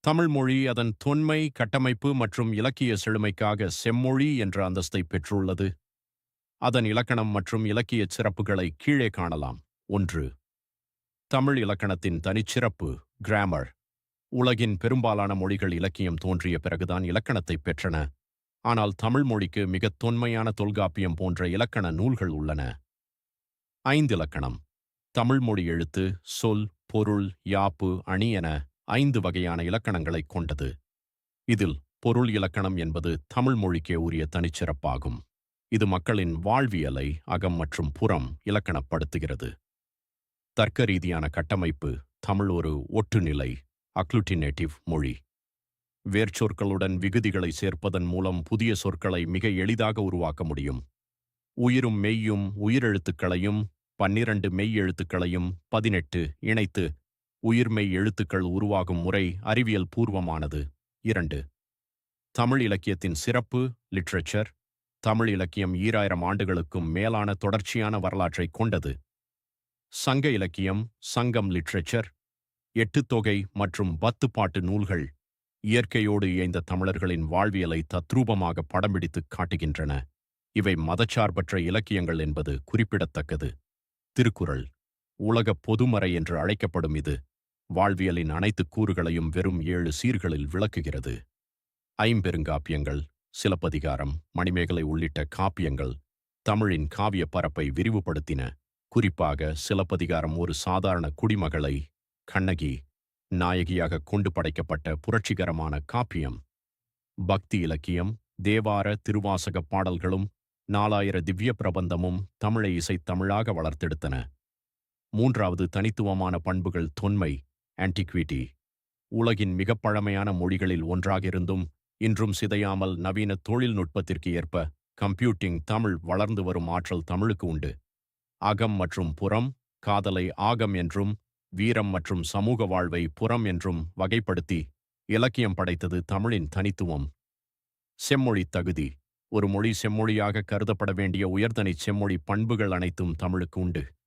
தமிழ் மொழி அதன் தொன்மை, கட்டமைப்பு மற்றும் இலக்கிய செழுமைக்காக செம்மொழி என்ற அந்தஸ்தை பெற்றுள்ளது. அதன் இலக்கணம் மற்றும் இலக்கியச் சிறப்புகளை கீழே காணலாம். 1. தமிழ் இலக்கணத்தின் தனிச்சிறப்பு. கிராமர். உலகின் பெரும்பாலான மொழிகள் இலக்கியம் தோன்றிய பிறகுதான் இலக்கணத்தைப் பெற்றன. ஆனால் தமிழ் மொழிக்கு மிகத் தொன்மையான தொல்காப்பியம் போன்ற இலக்கண நூல்கள் உள்ளன. 5. இலக்கணம். தமிழ் மொழி எழுத்து, சொல், பொருள், யாப்பு, அணி என 5 வகையான இலக்கணங்களைக் கொண்டது. இதில் பொருள் இலக்கணம் என்பது தமிழ் மொழிக்கே உரிய தனிச்சிறப்பாகும். இது மக்களின் வாழ்வியலை அகம் மற்றும் புறம் இலக்கணப்படுத்துகிறது. தர்க்க ரீதியான கட்டமைப்பு. தமிழ் ஒரு ஒட்டுநிலை அக்ளூட்டினேட்டிவ் மொழி. வேர்ச்சொற்களுடன் விகுதிகளை சேர்ப்பதன் மூலம் புதிய சொற்களை மிக எளிதாக உருவாக்க முடியும். உயிரும் மெய்யும் உயிரெழுத்துக்களையும் 12 மெய் எழுத்துக்களையும் 18 இணைத்து உயிர்மெய் எழுத்துக்கள் உருவாகும் முறை அறிவியல் பூர்வமானது. 2. தமிழ் இலக்கியத்தின் சிறப்பு. லிட்ரேச்சர். தமிழ் இலக்கியம் 2000 ஆண்டுகளுக்கும் மேலான தொடர்ச்சியான வரலாற்றைக் கொண்டது. சங்க இலக்கியம், சங்கம் லிட்ரேச்சர், எட்டுத்தொகை மற்றும் 10 பாட்டு நூல்கள் இயற்கையோடு இயைந்த தமிழர்களின் வாழ்வியலை தத்ரூபமாக படம்பிடித்துக் காட்டுகின்றன. இவை மதச்சார்பற்ற இலக்கியங்கள் என்பது குறிப்பிடத்தக்கது. திருக்குறள். உலகப் பொதுமறை என்று அழைக்கப்படும் இது வாழ்வியலின் அனைத்து கூறுகளையும் வெறும் 7 சீர்களில் விளக்குகிறது. ஐம்பெருங்காப்பியங்கள், சிலப்பதிகாரம், மணிமேகலை உள்ளிட்ட காப்பியங்கள் தமிழின் காவிய பரப்பை விரிவுபடுத்தின. குறிப்பாக சிலப்பதிகாரம் ஒரு சாதாரண குடிமகளை கண்ணகி நாயகியாக கொண்டு படைக்கப்பட்ட புரட்சிகரமான காப்பியம். பக்தி இலக்கியம். தேவார, திருவாசக பாடல்களும் 4000 திவ்ய பிரபந்தமும் தமிழை இசைத்தமிழாக வளர்த்தெடுத்தன. 3. தனித்துவமான பண்புகள். தொன்மை ஆன்டிக்விட்டி. உலகின் மிகப் பழமையான மொழிகளில் ஒன்றாக இருந்தும் இன்றும் சிதையாமல் நவீன தொழில்நுட்பத்திற்கு ஏற்ப கம்ப்யூட்டிங் தமிழ் வளர்ந்து வரும் ஆற்றல் தமிழுக்கு உண்டு. அகம் மற்றும் புறம். காதலை ஆகம் என்றும் வீரம் மற்றும் சமூக வாழ்வை புறம் என்றும் வகைப்படுத்தி இலக்கியம் படைத்தது தமிழின் தனித்துவம். செம்மொழி தகுதி. ஒரு மொழி செம்மொழியாக கருதப்பட வேண்டிய உயர்தனிச் செம்மொழி பண்புகள் அனைத்தும் தமிழுக்கு உண்டு.